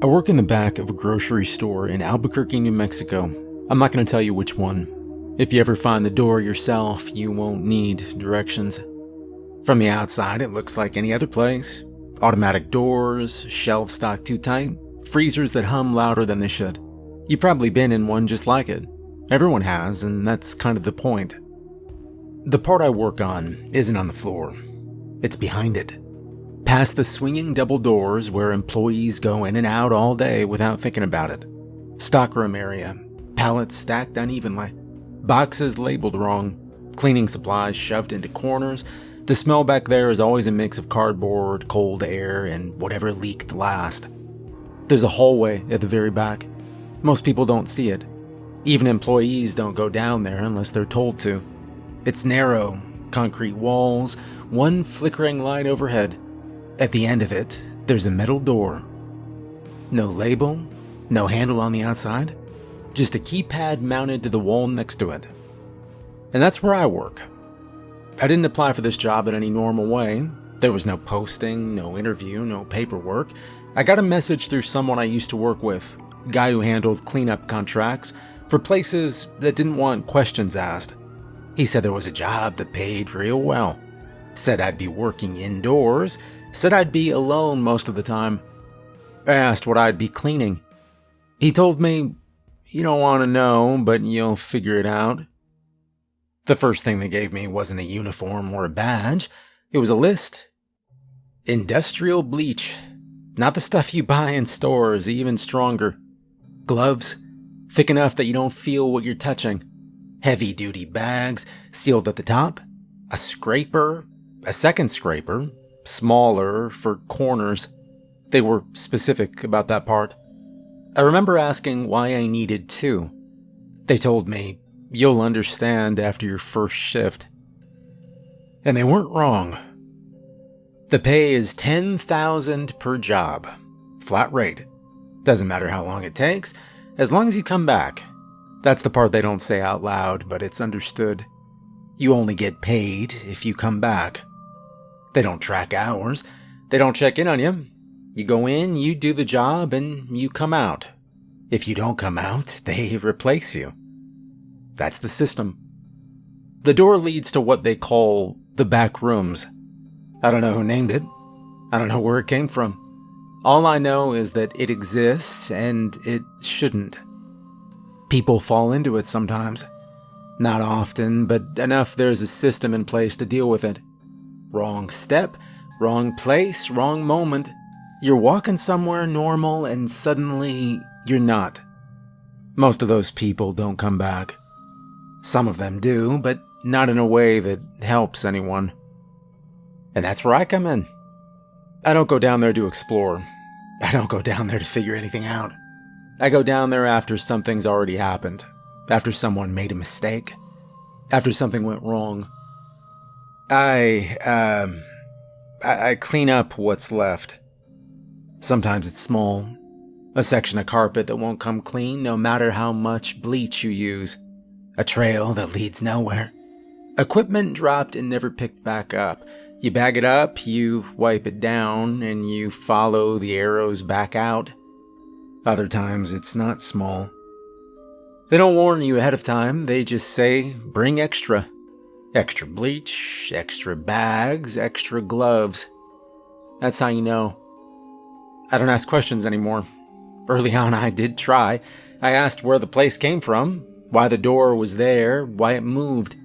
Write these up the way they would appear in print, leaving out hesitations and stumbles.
I work in the back of a grocery store in Albuquerque, New Mexico. I'm not going to tell you which one. If you ever find the door yourself, you won't need directions. From the outside, it looks like any other place. Automatic doors, shelves stocked too tight, freezers that hum louder than they should. You've probably been in one just like it. Everyone has, and that's kind of the point. The part I work on isn't on the floor. It's behind it. Past the swinging double doors where employees go in and out all day without thinking about it. Stockroom area, pallets stacked unevenly, boxes labeled wrong, cleaning supplies shoved into corners. The smell back there is always a mix of cardboard, cold air, and whatever leaked last. There's a hallway at the very back. Most people don't see it. Even employees don't go down there unless they're told to. It's narrow, concrete walls, one flickering light overhead. At the end of it, there's a metal door. No label, no handle on the outside, just a keypad mounted to the wall next to it. And that's where I work. I didn't apply for this job in any normal way. There was no posting, no interview, no paperwork. I got a message through someone I used to work with, a guy who handled cleanup contracts for places that didn't want questions asked. He said there was a job that paid real well. Said I'd be working indoors. Said I'd be alone most of the time. I asked what I'd be cleaning. He told me, "You don't want to know, but you'll figure it out." The first thing they gave me wasn't a uniform or a badge. It was a list. Industrial bleach. Not the stuff you buy in stores, even stronger. Gloves, thick enough that you don't feel what you're touching. Heavy-duty bags, sealed at the top. A scraper, a second scraper, smaller for corners. They were specific about that part. I remember asking why I needed two. They told me, "You'll understand after your first shift." And they weren't wrong. The pay is $10,000 per job. Flat rate. Doesn't matter how long it takes, as long as you come back. That's the part they don't say out loud, but it's understood. You only get paid if you come back. They don't track hours. They don't check in on you. You go in, you do the job, and you come out. If you don't come out, they replace you. That's the system. The door leads to what they call the Backrooms. I don't know who named it. I don't know where it came from. All I know is that it exists, and it shouldn't. People fall into it sometimes. Not often, but enough there's a system in place to deal with it. Wrong step, wrong place, wrong moment. You're walking somewhere normal and suddenly you're not. Most of those people don't come back. Some of them do, but not in a way that helps anyone. And that's where I come in. I don't go down there to explore. I don't go down there to figure anything out. I go down there after something's already happened. After someone made a mistake. After something went wrong. I clean up what's left. Sometimes it's small. A section of carpet that won't come clean no matter how much bleach you use. A trail that leads nowhere. Equipment dropped and never picked back up. You bag it up, you wipe it down, and you follow the arrows back out. Other times it's not small. They don't warn you ahead of time, they just say, bring extra. Extra bleach, extra bags, extra gloves. That's how you know. I don't ask questions anymore. Early on I did try. I asked where the place came from, why the door was there, why it moved.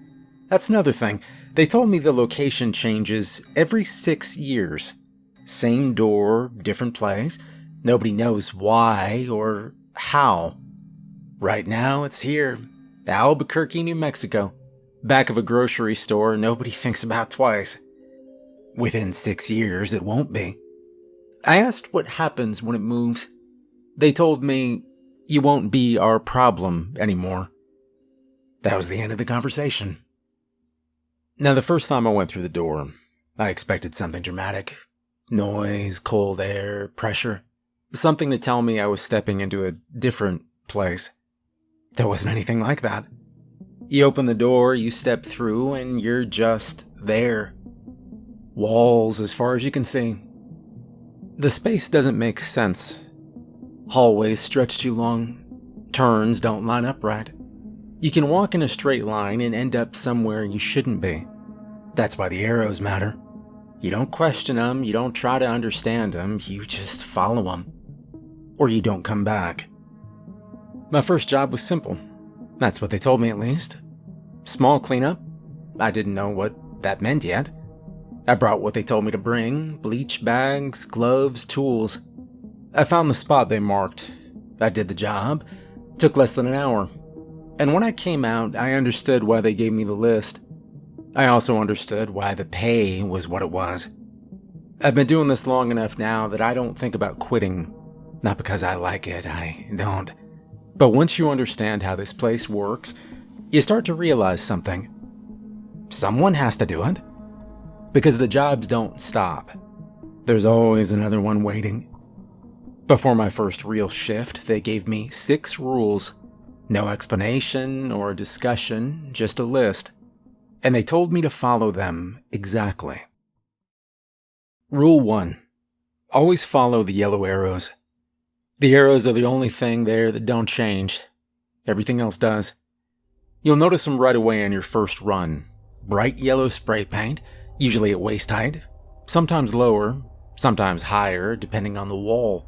That's another thing. They told me the location changes every 6 years. Same door, different place. Nobody knows why or how. Right now it's here, Albuquerque, New Mexico. Back of a grocery store nobody thinks about twice. Within 6 years, it won't be. I asked what happens when it moves. They told me, "You won't be our problem anymore." That was the end of the conversation. Now, the first time I went through the door, I expected something dramatic. Noise, cold air, pressure. Something to tell me I was stepping into a different place. There wasn't anything like that. You open the door, you step through, and you're just there. Walls as far as you can see. The space doesn't make sense. Hallways stretch too long. Turns don't line up right. You can walk in a straight line and end up somewhere you shouldn't be. That's why the arrows matter. You don't question them, you don't try to understand them, you just follow them. Or you don't come back. My first job was simple. That's what they told me, at least. Small cleanup. I didn't know what that meant yet. I brought what they told me to bring: bleach bags, gloves, tools. I found the spot they marked. I did the job. Took less than an hour. And when I came out, I understood why they gave me the list. I also understood why the pay was what it was. I've been doing this long enough now that I don't think about quitting. Not because I like it, I don't. But once you understand how this place works, you start to realize something. Someone has to do it. Because the jobs don't stop. There's always another one waiting. Before my first real shift, they gave me 6 rules. No explanation or discussion, just a list. And they told me to follow them exactly. Rule 1. Always follow the yellow arrows. The arrows are the only thing there that don't change. Everything else does. You'll notice them right away on your first run. Bright yellow spray paint, usually at waist height, sometimes lower, sometimes higher, depending on the wall.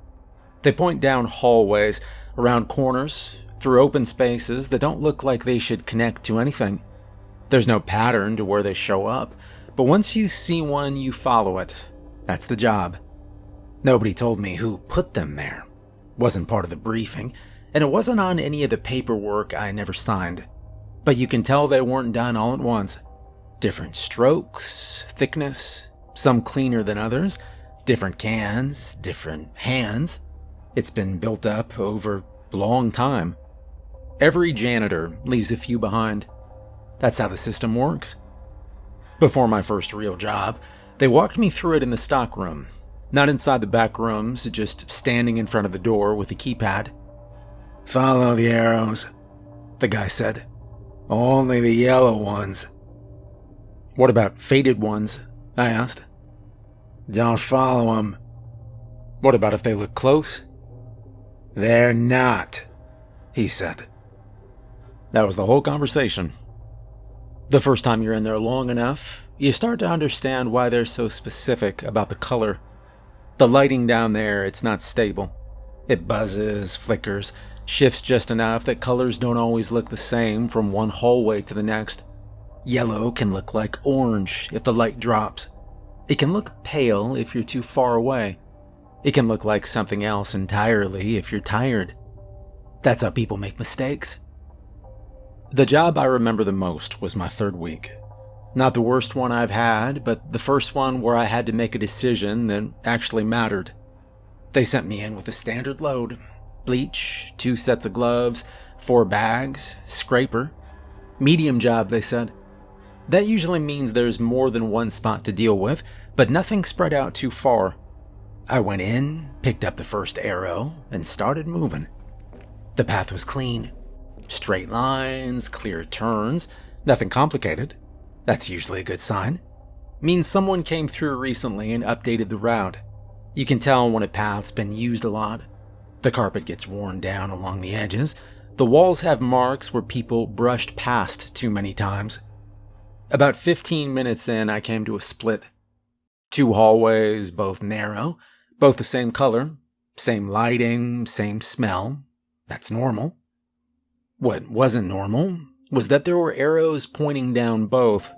They point down hallways, around corners, through open spaces that don't look like they should connect to anything. There's no pattern to where they show up, but once you see one, you follow it. That's the job. Nobody told me who put them there. Wasn't part of the briefing, and it wasn't on any of the paperwork I never signed. But you can tell they weren't done all at once. Different strokes, thickness, some cleaner than others, different cans, different hands. It's been built up over a long time. Every janitor leaves a few behind. That's how the system works. Before my first real job, they walked me through it in the stockroom. Not inside the back rooms, just standing in front of the door with a keypad. "Follow the arrows," the guy said. "Only the yellow ones." "What about faded ones?" I asked. "Don't follow them." "What about if they look close?" "They're not," he said. That was the whole conversation. The first time you're in there long enough, you start to understand why they're so specific about the color. The lighting down there, it's not stable. It buzzes, flickers, shifts just enough that colors don't always look the same from one hallway to the next. Yellow can look like orange if the light drops. It can look pale if you're too far away. It can look like something else entirely if you're tired. That's how people make mistakes. The job I remember the most was my 3rd week. Not the worst one I've had, but the first one where I had to make a decision that actually mattered. They sent me in with a standard load. Bleach, 2 sets of gloves, 4 bags, scraper. Medium job, they said. That usually means there's more than one spot to deal with, but nothing spread out too far. I went in, picked up the first arrow, and started moving. The path was clean. Straight lines, clear turns, nothing complicated. That's usually a good sign. Means someone came through recently and updated the route. You can tell when a path's been used a lot. The carpet gets worn down along the edges. The walls have marks where people brushed past too many times. About 15 minutes in, I came to a split. 2 hallways, both narrow, both the same color, same lighting, same smell. That's normal. What wasn't normal was that there were arrows pointing down both.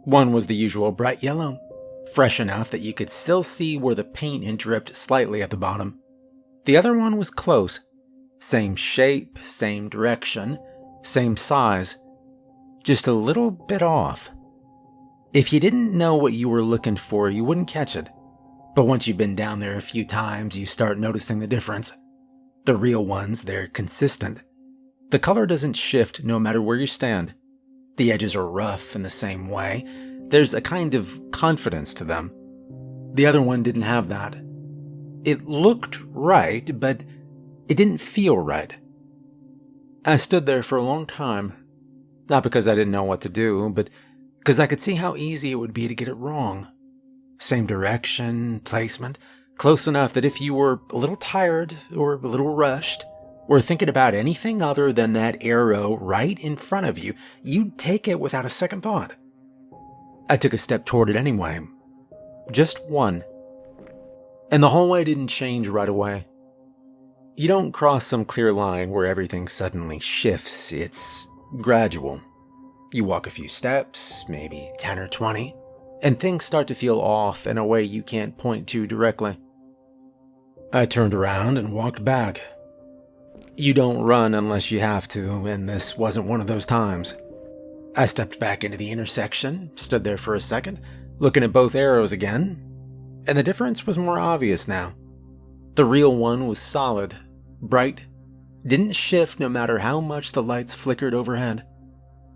One was the usual bright yellow, fresh enough that you could still see where the paint had dripped slightly at the bottom. The other one was close. Same shape, same direction, same size. Just a little bit off. If you didn't know what you were looking for, you wouldn't catch it. But once you've been down there a few times, you start noticing the difference. The real ones, they're consistent. The color doesn't shift no matter where you stand. The edges are rough in the same way. There's a kind of confidence to them. The other one didn't have that. It looked right, but it didn't feel right. I stood there for a long time. Not because I didn't know what to do, but because I could see how easy it would be to get it wrong. Same direction, placement, Close enough that if you were a little tired or a little rushed, or thinking about anything other than that arrow right in front of you, you'd take it without a second thought. I took a step toward it anyway. Just one. And the hallway didn't change right away. You don't cross some clear line where everything suddenly shifts. It's gradual. You walk a few steps, maybe 10 or 20, and things start to feel off in a way you can't point to directly. I turned around and walked back. You don't run unless you have to, and this wasn't one of those times. I stepped back into the intersection, stood there for a second, looking at both arrows again, and the difference was more obvious now. The real one was solid, bright, didn't shift no matter how much the lights flickered overhead.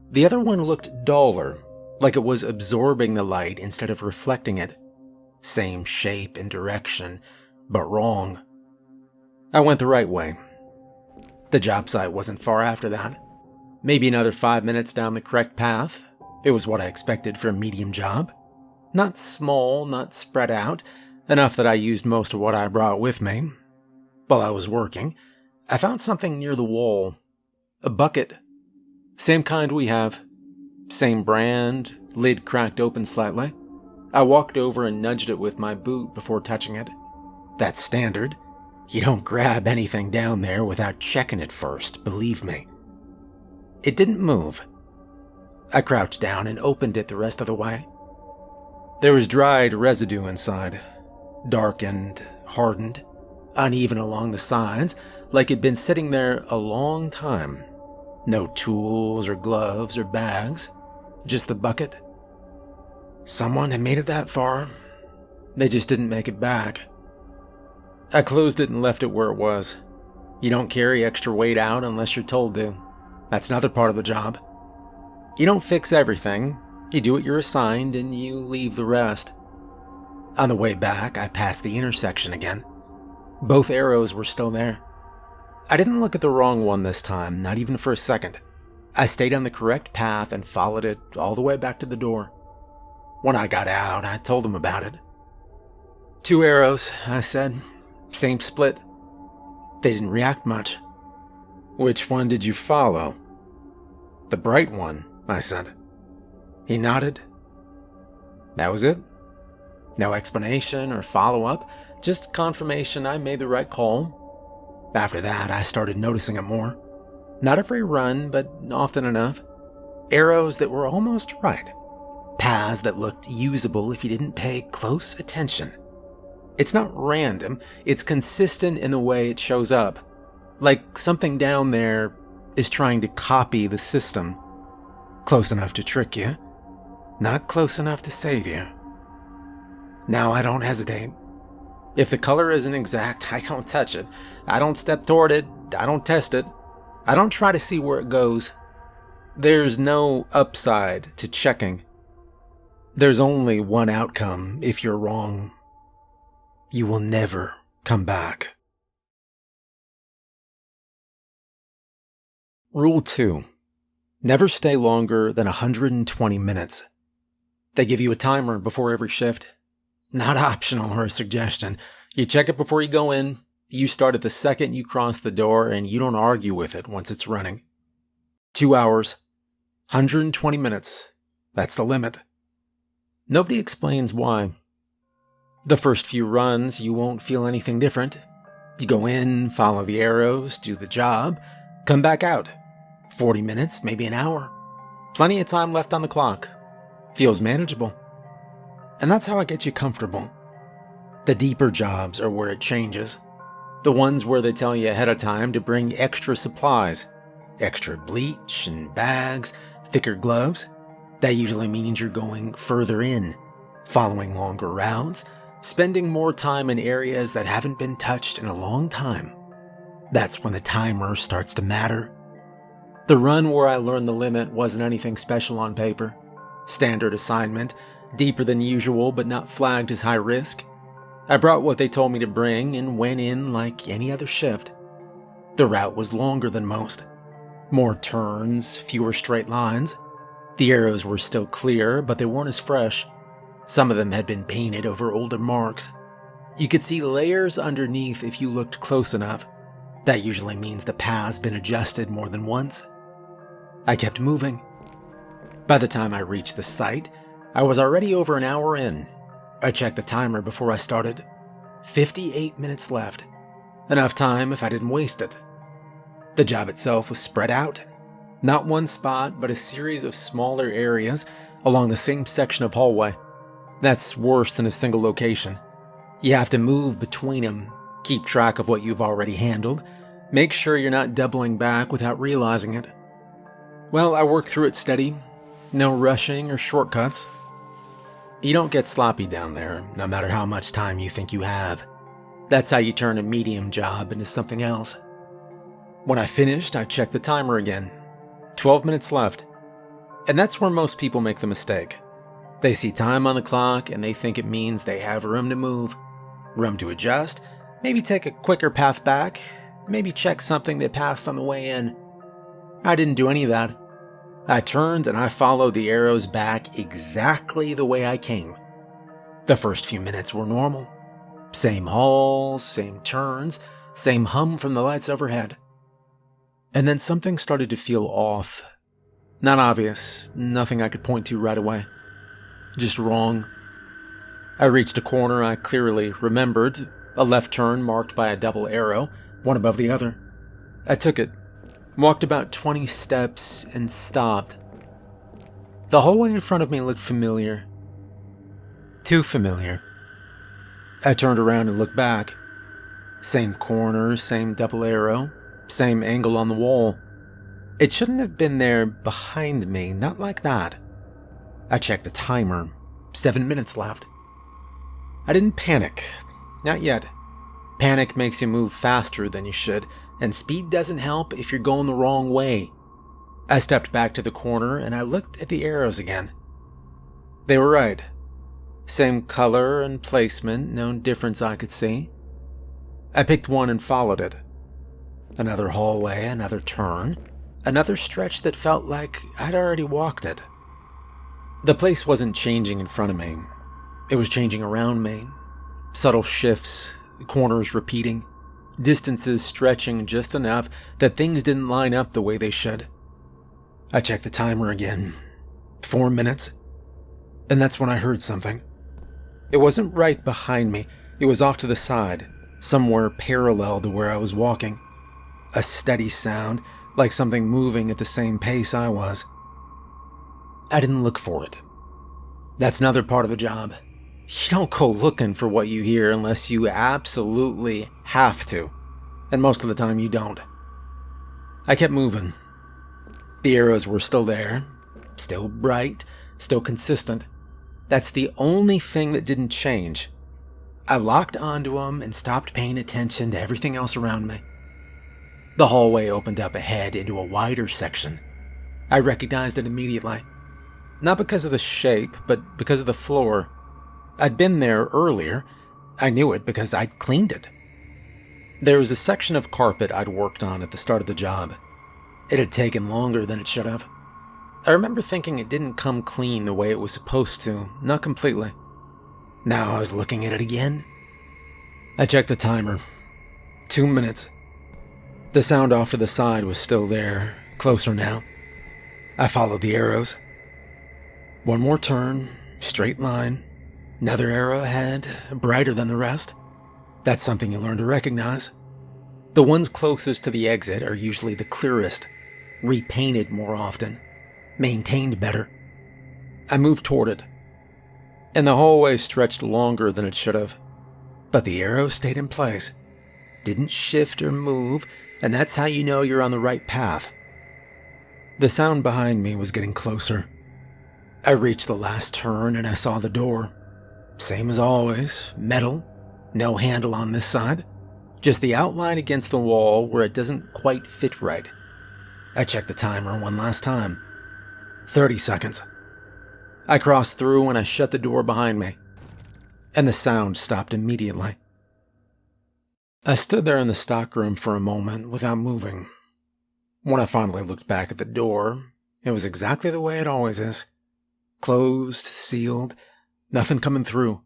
The other one looked duller, like it was absorbing the light instead of reflecting it. Same shape and direction, but wrong. I went the right way. The job site wasn't far after that. Maybe another 5 minutes down the correct path. It was what I expected for a medium job. Not small, not spread out, enough that I used most of what I brought with me. While I was working, I found something near the wall. A bucket. Same kind we have. Same brand, lid cracked open slightly. I walked over and nudged it with my boot before touching it. That's standard. You don't grab anything down there without checking it first, believe me. It didn't move. I crouched down and opened it the rest of the way. There was dried residue inside, darkened, hardened, uneven along the sides, like it'd been sitting there a long time. No tools or gloves or bags, just the bucket. Someone had made it that far. They just didn't make it back. I closed it and left it where it was. You don't carry extra weight out unless you're told to. That's another part of the job. You don't fix everything. You do what you're assigned and you leave the rest. On the way back, I passed the intersection again. Both arrows were still there. I didn't look at the wrong one this time, not even for a second. I stayed on the correct path and followed it all the way back to the door. When I got out, I told them about it. 2 arrows, I said. Same split. They didn't react much. Which one did you follow? The bright one, I said. He nodded. That was it. No explanation or follow-up, just confirmation I made the right call. After that, I started noticing it more. Not every run, but often enough. Arrows that were almost right. Paths that looked usable if you didn't pay close attention. It's not random, it's consistent in the way it shows up. Like something down there is trying to copy the system. Close enough to trick you, not close enough to save you. Now I don't hesitate. If the color isn't exact, I don't touch it. I don't step toward it, I don't test it. I don't try to see where it goes. There's no upside to checking. There's only one outcome if you're wrong. You will never come back. Rule 2. Never stay longer than 120 minutes. They give you a timer before every shift. Not optional or a suggestion. You check it before you go in. You start at the second you cross the door and you don't argue with it once it's running. 2 hours. 120 minutes. That's the limit. Nobody explains why. The first few runs, you won't feel anything different. You go in, follow the arrows, do the job, come back out. 40 minutes, maybe an hour. Plenty of time left on the clock. Feels manageable. And that's how I get you comfortable. The deeper jobs are where it changes. The ones where they tell you ahead of time to bring extra supplies. Extra bleach and bags, thicker gloves. That usually means you're going further in, following longer routes, spending more time in areas that haven't been touched in a long time. That's when the timer starts to matter. The run where I learned the limit wasn't anything special on paper. Standard assignment, deeper than usual but not flagged as high risk. I brought what they told me to bring and went in like any other shift. The route was longer than most. More turns, fewer straight lines. The arrows were still clear, but they weren't as fresh. Some of them had been painted over older marks. You could see layers underneath if you looked close enough. That usually means the path's been adjusted more than once. I kept moving. By the time I reached the site, I was already over an hour in. I checked the timer before I started. 58 minutes left. Enough time if I didn't waste it. The job itself was spread out. Not one spot, but a series of smaller areas along the same section of hallway. That's worse than a single location. You have to move between them, keep track of what you've already handled, make sure you're not doubling back without realizing it. Well, I worked through it steady. No rushing or shortcuts. You don't get sloppy down there, no matter how much time you think you have. That's how you turn a medium job into something else. When I finished, I checked the timer again. 12 minutes left. And that's where most people make the mistake. They see time on the clock and they think it means they have room to move, room to adjust, maybe take a quicker path back, maybe check something they passed on the way in. I didn't do any of that. I turned and I followed the arrows back exactly the way I came. The first few minutes were normal. Same halls, same turns, same hum from the lights overhead. And then something started to feel off. Not obvious, nothing I could point to right away. Just wrong. I reached a corner I clearly remembered, a left turn marked by a double arrow, one above the other. I took it, walked about 20 steps, and stopped. The hallway in front of me looked familiar. Too familiar. I turned around and looked back. Same corner, same double arrow, same angle on the wall. It shouldn't have been there behind me, not like that. I checked the timer. 7 minutes left. I didn't panic. Not yet. Panic makes you move faster than you should, and speed doesn't help if you're going the wrong way. I stepped back to the corner and I looked at the arrows again. They were right. Same color and placement, no difference I could see. I picked one and followed it. Another hallway, another turn, another stretch that felt like I'd already walked it. The place wasn't changing in front of me. It was changing around me. Subtle shifts, corners repeating, distances stretching just enough that things didn't line up the way they should. I checked the timer again. 4 minutes. And that's when I heard something. It wasn't right behind me. It was off to the side, somewhere parallel to where I was walking. A steady sound, like something moving at the same pace I was. I didn't look for it. That's another part of the job. You don't go looking for what you hear unless you absolutely have to. And most of the time you don't. I kept moving. The arrows were still there. Still bright. Still consistent. That's the only thing that didn't change. I locked onto them and stopped paying attention to everything else around me. The hallway opened up ahead into a wider section. I recognized it immediately. Not because of the shape, but because of the floor. I'd been there earlier. I knew it because I'd cleaned it. There was a section of carpet I'd worked on at the start of the job. It had taken longer than it should have. I remember thinking it didn't come clean the way it was supposed to, not completely. Now I was looking at it again. I checked the timer. 2 minutes. The sound off to the side was still there, closer now. I followed the arrows. One more turn, straight line. Another arrow ahead, brighter than the rest. That's something you learn to recognize. The ones closest to the exit are usually the clearest, repainted more often, maintained better. I moved toward it, and the hallway stretched longer than it should have. But the arrow stayed in place, didn't shift or move, and that's how you know you're on the right path. The sound behind me was getting closer. I reached the last turn and I saw the door. Same as always, metal, no handle on this side, just the outline against the wall where it doesn't quite fit right. I checked the timer one last time. 30 seconds. I crossed through and I shut the door behind me, and the sound stopped immediately. I stood there in the stockroom for a moment without moving. When I finally looked back at the door, it was exactly the way it always is. Closed, sealed, nothing coming through.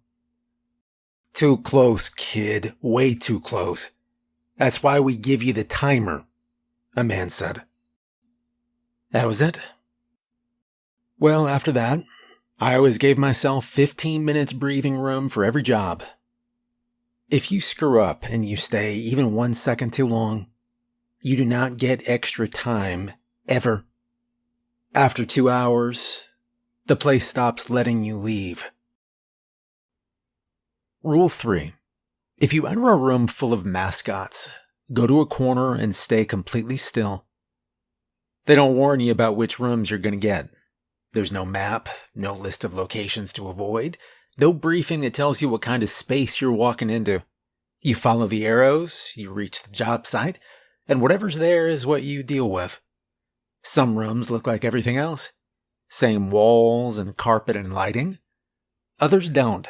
Too close, kid. Way too close. That's why we give you the timer, a man said. That was it. Well, after that, I always gave myself 15 minutes breathing room for every job. If you screw up and you stay even 1 second too long, you do not get extra time, ever. After 2 hours, the place stops letting you leave. Rule 3. If you enter a room full of mascots, go to a corner and stay completely still. They don't warn you about which rooms you're going to get. There's no map, no list of locations to avoid, no briefing that tells you what kind of space you're walking into. You follow the arrows, you reach the job site, and whatever's there is what you deal with. Some rooms look like everything else. Same walls and carpet and lighting. Others don't.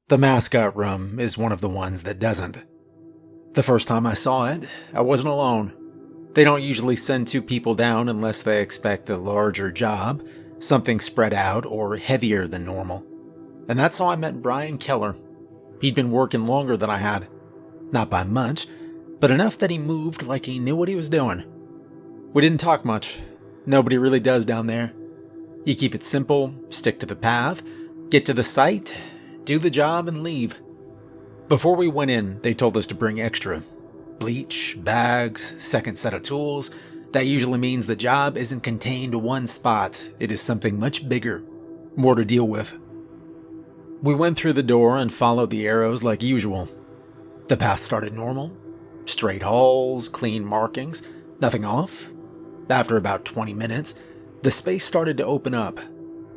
The mascot room is one of the ones that doesn't. The first time I saw it, I wasn't alone. They don't usually send 2 people down unless they expect a larger job, something spread out or heavier than normal. And that's how I met Brian Keller. He'd been working longer than I had. Not by much, but enough that he moved like he knew what he was doing. We didn't talk much. Nobody really does down there. You keep it simple, stick to the path, get to the site, do the job, and leave. Before we went in, they told us to bring extra. Bleach, bags, second set of tools. That usually means the job isn't contained to one spot. It is something much bigger, more to deal with. We went through the door and followed the arrows like usual. The path started normal. Straight halls, clean markings, nothing off. After about 20 minutes, the space started to open up.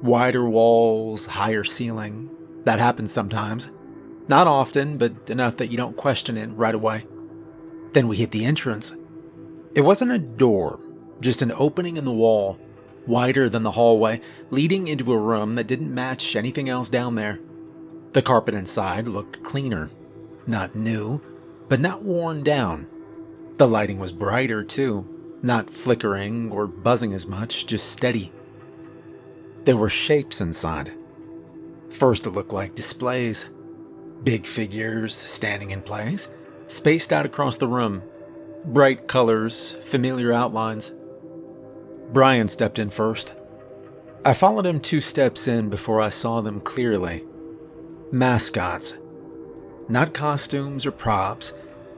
Wider walls, higher ceiling. That happens sometimes. Not often, but enough that you don't question it right away. Then we hit the entrance. It wasn't a door, just an opening in the wall, wider than the hallway, leading into a room that didn't match anything else down there. The carpet inside looked cleaner. Not new, but not worn down. The lighting was brighter, too. Not flickering or buzzing as much, just steady. There were shapes inside. First it looked like displays. Big figures standing in place, spaced out across the room. Bright colors, familiar outlines. Brian stepped in first. I followed him 2 steps in before I saw them clearly. Mascots. Not costumes or props.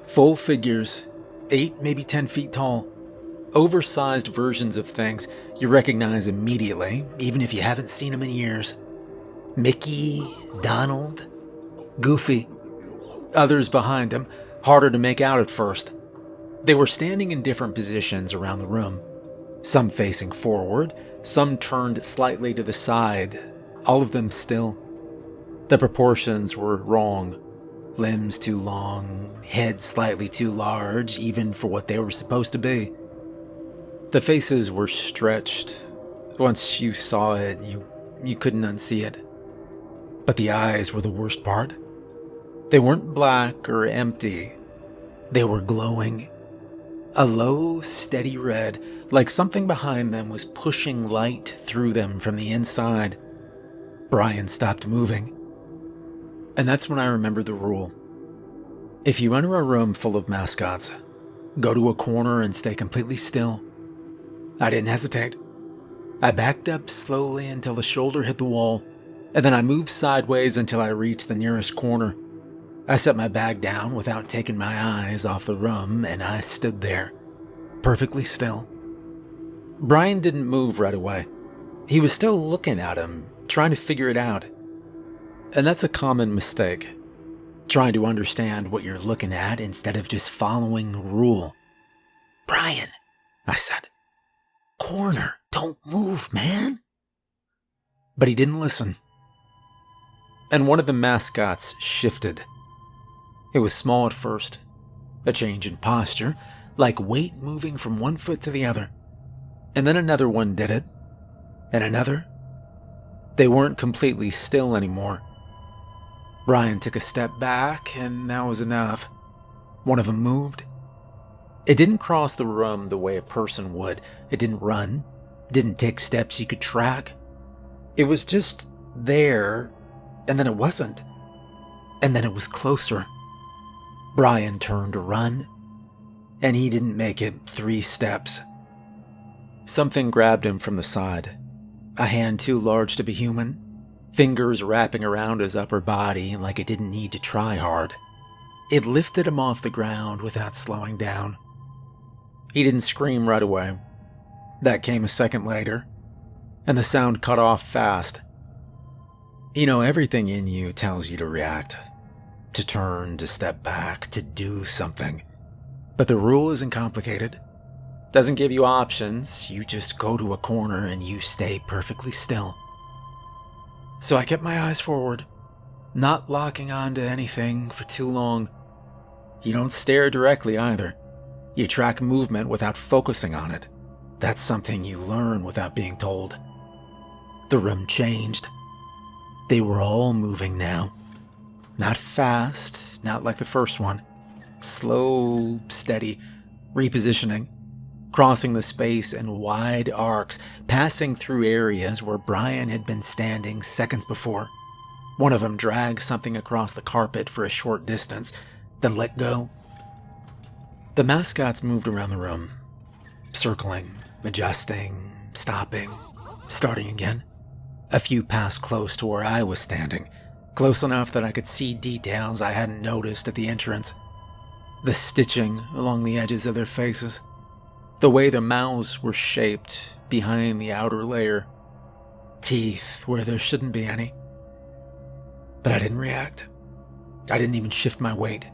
Full figures, 8, maybe 10 feet tall. Oversized versions of things you recognize immediately, even if you haven't seen them in years. Mickey, Donald, Goofy. Others behind him, harder to make out at first. They were standing in different positions around the room. Some facing forward, some turned slightly to the side, all of them still. The proportions were wrong. Limbs too long, head slightly too large, even for what they were supposed to be. The faces were stretched. Once you saw it, you couldn't unsee it. But the eyes were the worst part. They weren't black or empty. They were glowing. A low, steady red, like something behind them was pushing light through them from the inside. Brian stopped moving. And that's when I remembered the rule. If you enter a room full of mascots, go to a corner and stay completely still. I didn't hesitate. I backed up slowly until the shoulder hit the wall, and then I moved sideways until I reached the nearest corner. I set my bag down without taking my eyes off the room, and I stood there, perfectly still. Brian didn't move right away. He was still looking at him, trying to figure it out. And that's a common mistake. Trying to understand what you're looking at instead of just following a rule. "Brian," I said. "Corner, don't move, man." But he didn't listen. And one of the mascots shifted. It was small at first. A change in posture, like weight moving from one foot to the other. And then another one did it. And another. They weren't completely still anymore. Brian took a step back, and that was enough. One of them moved. It didn't cross the room the way a person would. It didn't run. Didn't take steps you could track. It was just there, and then it wasn't. And then it was closer. Brian turned to run, and he didn't make it 3 steps. Something grabbed him from the side, a hand too large to be human, fingers wrapping around his upper body like it didn't need to try hard. It lifted him off the ground without slowing down. He didn't scream right away. That came a second later, and the sound cut off fast. You know, everything in you tells you to react, to turn, to step back, to do something. But the rule isn't complicated. Doesn't give you options, you just go to a corner and you stay perfectly still. So I kept my eyes forward, not locking onto anything for too long. You don't stare directly either. You track movement without focusing on it. That's something you learn without being told. The room changed. They were all moving now. Not fast, not like the first one. Slow, steady, repositioning, crossing the space in wide arcs, passing through areas where Brian had been standing seconds before. One of them dragged something across the carpet for a short distance, then let go. The mascots moved around the room, circling, adjusting, stopping, starting again. A few passed close to where I was standing, close enough that I could see details I hadn't noticed at the entrance. The stitching along the edges of their faces, the way their mouths were shaped behind the outer layer, teeth where there shouldn't be any. But I didn't react. I didn't even shift my weight.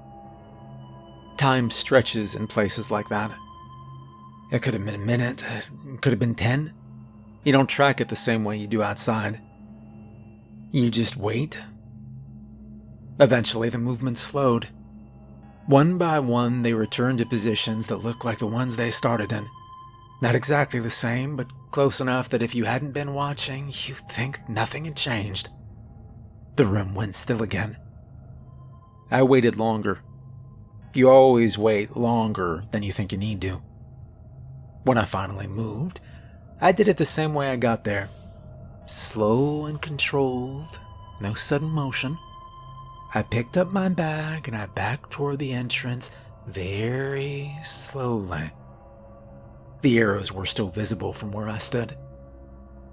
Time stretches in places like that. It could have been a minute, it could have been 10. You don't track it the same way you do outside. You just wait. Eventually the movement slowed. One by one, they returned to positions that looked like the ones they started in. Not exactly the same, but close enough that if you hadn't been watching, you'd think nothing had changed. The room went still again. I waited longer. You always wait longer than you think you need to. When I finally moved, I did it the same way I got there. Slow and controlled, no sudden motion. I picked up my bag and I backed toward the entrance very slowly. The arrows were still visible from where I stood,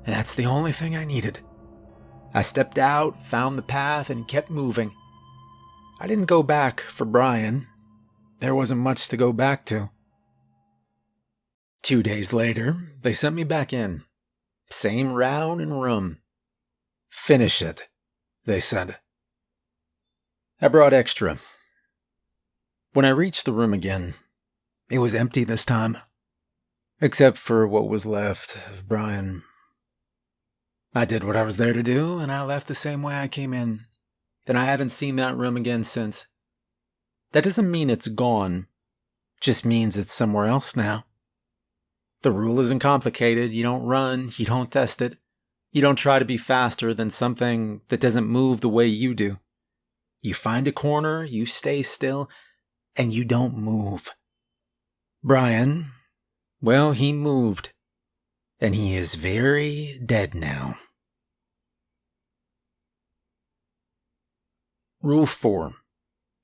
and that's the only thing I needed. I stepped out, found the path, and kept moving. I didn't go back for Brian. There wasn't much to go back to. 2 days later, they sent me back in. Same round and room. Finish it, they said. I brought extra. When I reached the room again, it was empty this time, except for what was left of Brian. I did what I was there to do, and I left the same way I came in. And I haven't seen that room again since. That doesn't mean it's gone, just means it's somewhere else now. The rule isn't complicated. You don't run, you don't test it. You don't try to be faster than something that doesn't move the way you do. You find a corner, you stay still, and you don't move. Brian, well, he moved, and he is very dead now. Rule 4.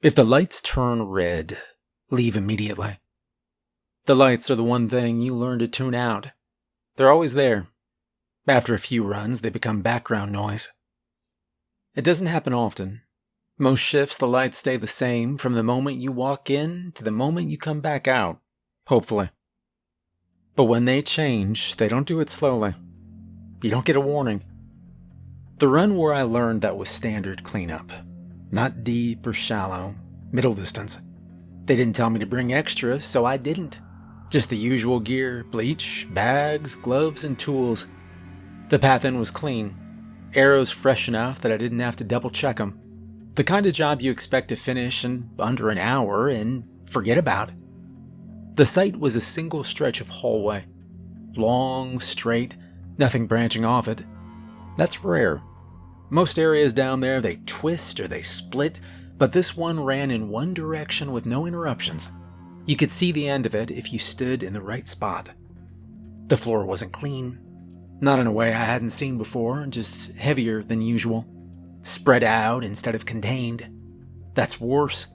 If the lights turn red, leave immediately. The lights are the one thing you learn to tune out. They're always there. After a few runs, they become background noise. It doesn't happen often. Most shifts, the lights stay the same from the moment you walk in to the moment you come back out, hopefully. But when they change, they don't do it slowly. You don't get a warning. The run where I learned that was standard cleanup. Not deep or shallow, middle distance. They didn't tell me to bring extra, so I didn't. Just the usual gear, bleach, bags, gloves, and tools. The path in was clean. Arrows fresh enough that I didn't have to double check them. The kind of job you expect to finish in under an hour and forget about. The site was a single stretch of hallway. Long, straight, nothing branching off it. That's rare. Most areas down there, they twist or they split, but this one ran in one direction with no interruptions. You could see the end of it if you stood in the right spot. The floor wasn't clean. Not in a way I hadn't seen before, just heavier than usual. Spread out instead of contained. That's worse.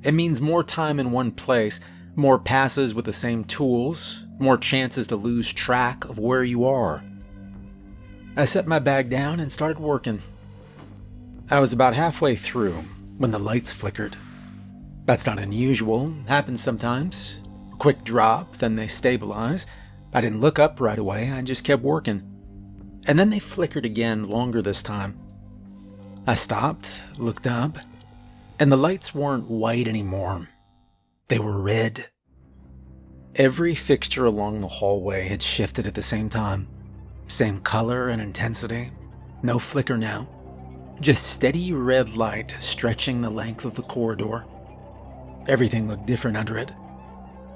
It means more time in one place, more passes with the same tools, more chances to lose track of where you are. I set my bag down and started working. I was about halfway through when the lights flickered. That's not unusual, happens sometimes. Quick drop, then they stabilize. I didn't look up right away, I just kept working. And then they flickered again, longer this time. I stopped, looked up, and the lights weren't white anymore. They were red. Every fixture along the hallway had shifted at the same time. Same color and intensity. No flicker now. Just steady red light stretching the length of the corridor. Everything looked different under it.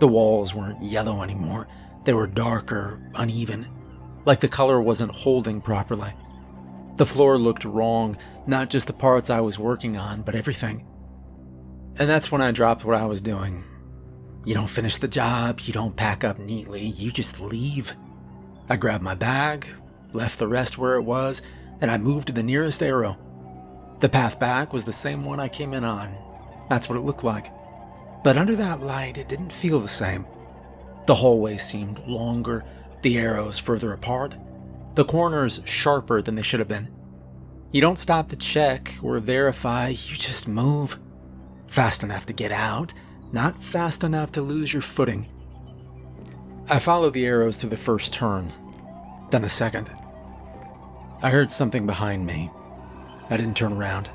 The walls weren't yellow anymore. They were darker, uneven, like the color wasn't holding properly. The floor looked wrong, not just the parts I was working on, but everything. And that's when I dropped what I was doing. You don't finish the job, you don't pack up neatly, you just leave. I grabbed my bag, left the rest where it was, and I moved to the nearest arrow. The path back was the same one I came in on. That's what it looked like. But under that light, it didn't feel the same. The hallway seemed longer, the arrows further apart, the corners sharper than they should have been. You don't stop to check or verify, you just move. Fast enough to get out, not fast enough to lose your footing. I followed the arrows through the first turn, then the second. I heard something behind me. I didn't turn around.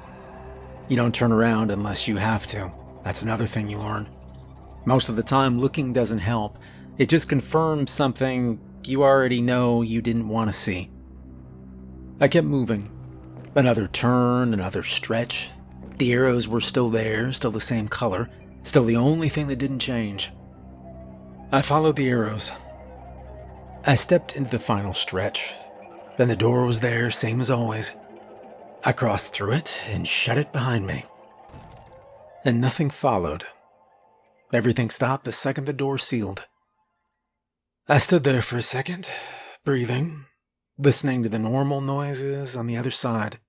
You don't turn around unless you have to. That's another thing you learn. Most of the time, looking doesn't help. It just confirms something you already know you didn't want to see. I kept moving. Another turn, another stretch. The arrows were still there, still the same color, still the only thing that didn't change. I followed the arrows. I stepped into the final stretch. Then the door was there, same as always. I crossed through it and shut it behind me. And nothing followed. Everything stopped the second the door sealed. I stood there for a second, breathing, listening to the normal noises on the other side.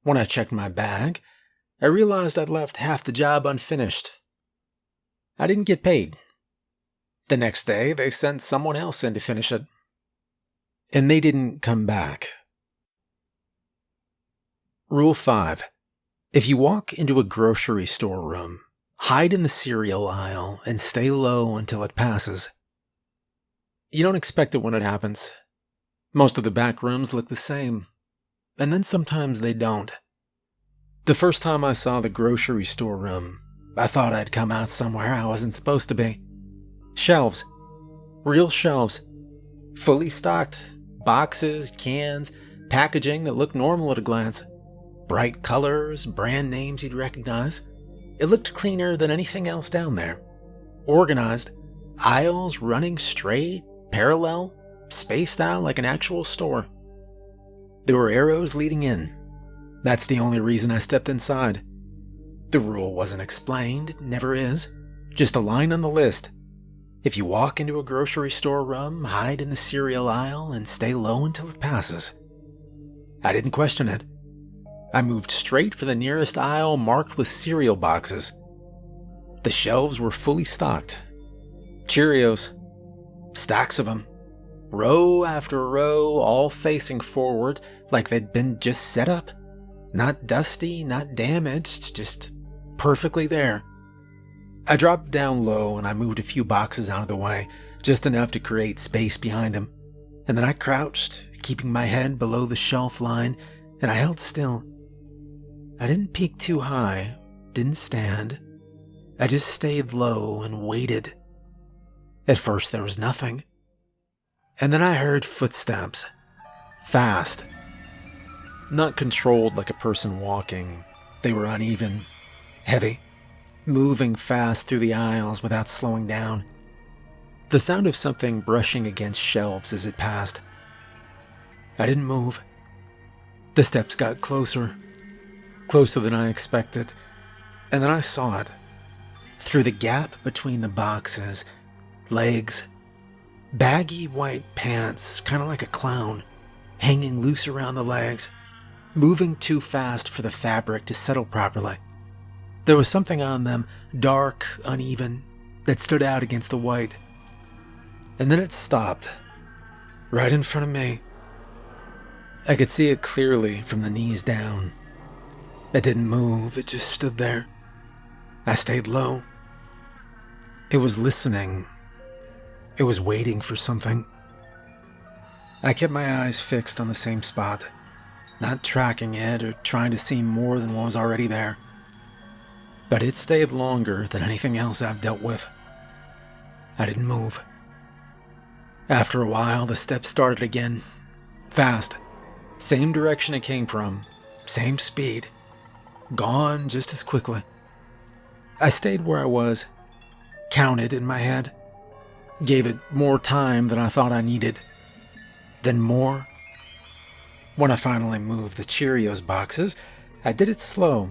When I checked my bag, I realized I'd left half the job unfinished. I didn't get paid. The next day, they sent someone else in to finish it. And they didn't come back. Rule 5. If you walk into a grocery store room, hide in the cereal aisle and stay low until it passes. You don't expect it when it happens. Most of the back rooms look the same, and then sometimes they don't. The first time I saw the grocery store room, I thought I'd come out somewhere I wasn't supposed to be. Shelves. Real shelves. Fully stocked. Boxes, cans, packaging that looked normal at a glance. Bright colors, brand names you'd recognize. It looked cleaner than anything else down there. Organized. Aisles running straight, parallel, spaced out like an actual store. There were arrows leading in. That's the only reason I stepped inside. The rule wasn't explained, it never is. Just a line on the list. If you walk into a grocery store room, hide in the cereal aisle and stay low until it passes. I didn't question it. I moved straight for the nearest aisle marked with cereal boxes. The shelves were fully stocked. Cheerios. Stacks of them. Row after row, all facing forward like they'd been just set up. Not dusty, not damaged, just perfectly there. I dropped down low and I moved a few boxes out of the way, just enough to create space behind them. And then I crouched, keeping my head below the shelf line, and I held still. I didn't peek too high, didn't stand. I just stayed low and waited. At first there was nothing. And then I heard footsteps. Fast. Not controlled like a person walking. They were uneven, heavy, moving fast through the aisles without slowing down. The sound of something brushing against shelves as it passed. I didn't move. The steps got closer. Closer than I expected. And then I saw it. Through the gap between the boxes. Legs. Baggy white pants, kind of like a clown, hanging loose around the legs, moving too fast for the fabric to settle properly. There was something on them, dark, uneven, that stood out against the white. And then it stopped, right in front of me. I could see it clearly from the knees down. It didn't move, it just stood there. I stayed low. It was listening. It was waiting for something. I kept my eyes fixed on the same spot, not tracking it or trying to see more than what was already there. But it stayed longer than anything else I've dealt with. I didn't move. After a while, the steps started again. Fast. Same direction it came from. Same speed. Gone just as quickly. I stayed where I was. Counted in my head. Gave it more time than I thought I needed. Then more. When I finally moved the Cheerios boxes, I did it slow.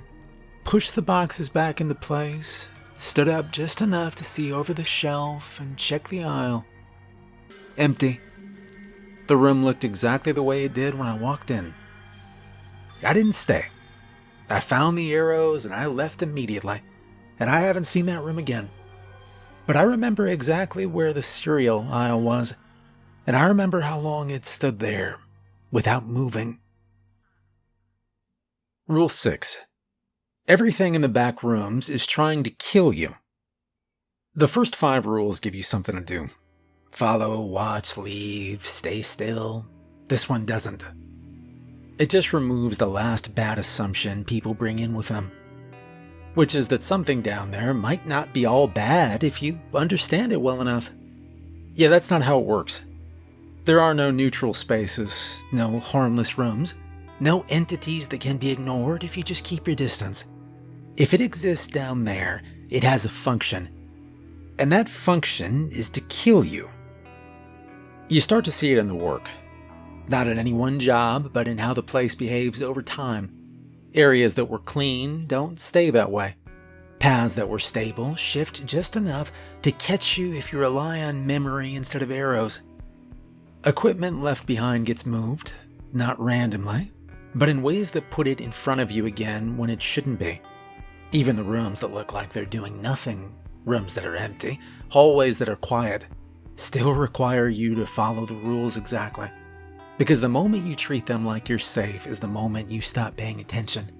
Pushed the boxes back into place. Stood up just enough to see over the shelf and check the aisle. Empty. The room looked exactly the way it did when I walked in. I didn't stay. I found the arrows and I left immediately, and I haven't seen that room again. But I remember exactly where the cereal aisle was, and I remember how long it stood there, without moving. Rule 6. Everything in the back rooms is trying to kill you. The first 5 rules give you something to do. Follow, watch, leave, stay still. This one doesn't. It just removes the last bad assumption people bring in with them, which is that something down there might not be all bad if you understand it well enough. Yeah, that's not how it works. There are no neutral spaces, no harmless rooms, no entities that can be ignored if you just keep your distance. If it exists down there, it has a function, and that function is to kill you. You start to see it in the work. Not in any one job, but in how the place behaves over time. Areas that were clean don't stay that way. Paths that were stable shift just enough to catch you if you rely on memory instead of arrows. Equipment left behind gets moved, not randomly, but in ways that put it in front of you again when it shouldn't be. Even the rooms that look like they're doing nothing, rooms that are empty, hallways that are quiet, still require you to follow the rules exactly. Because the moment you treat them like you're safe is the moment you stop paying attention.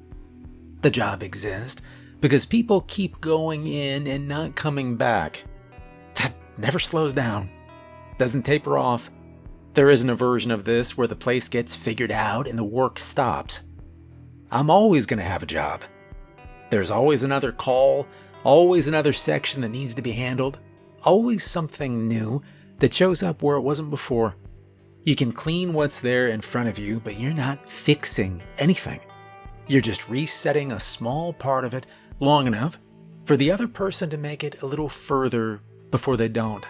The job exists because people keep going in and not coming back. That never slows down. Doesn't taper off. There isn't a version of this where the place gets figured out and the work stops. I'm always going to have a job. There's always another call, always another section that needs to be handled, always something new that shows up where it wasn't before. You can clean what's there in front of you, but you're not fixing anything. You're just resetting a small part of it long enough for the other person to make it a little further before they don't.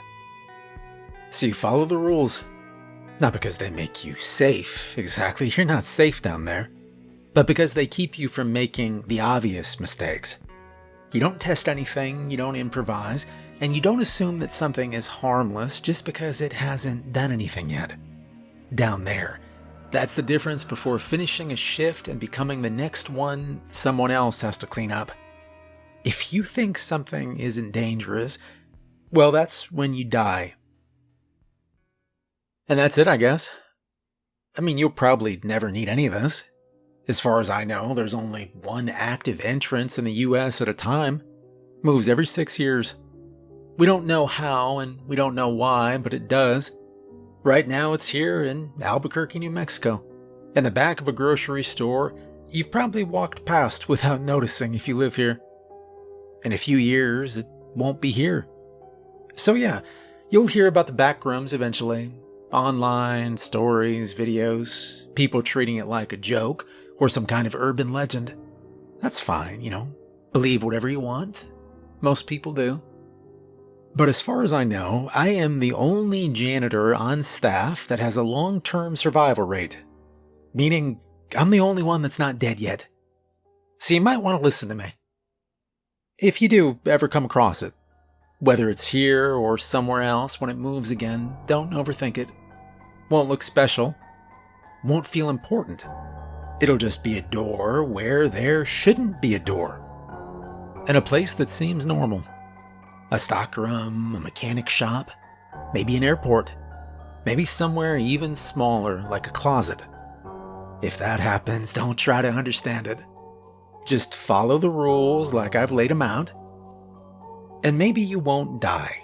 So you follow the rules. Not because they make you safe, exactly, you're not safe down there, but because they keep you from making the obvious mistakes. You don't test anything, you don't improvise, and you don't assume that something is harmless just because it hasn't done anything yet. Down there, that's the difference before finishing a shift and becoming the next one someone else has to clean up. If you think something isn't dangerous, well, that's when you die. And that's it, I guess. I mean, you'll probably never need any of this. As far as I know, there's only one active entrance in the US at a time. Moves every 6 years. We don't know how and we don't know why, but it does. Right now it's here in Albuquerque, New Mexico. In the back of a grocery store you've probably walked past without noticing if you live here. In a few years, it won't be here. So yeah, you'll hear about the Backrooms eventually. Online, stories, videos, people treating it like a joke or some kind of urban legend. That's fine, believe whatever you want. Most people do. But as far as I know, I am the only janitor on staff that has a long-term survival rate. Meaning, I'm the only one that's not dead yet. So you might want to listen to me. If you do ever come across it, whether it's here or somewhere else when it moves again, don't overthink it. Won't look special. Won't feel important. It'll just be a door where there shouldn't be a door. in a place that seems normal. A stockroom, a mechanic shop, maybe an airport, maybe somewhere even smaller like a closet. If that happens, don't try to understand it. Just follow the rules like I've laid them out, and maybe you won't die.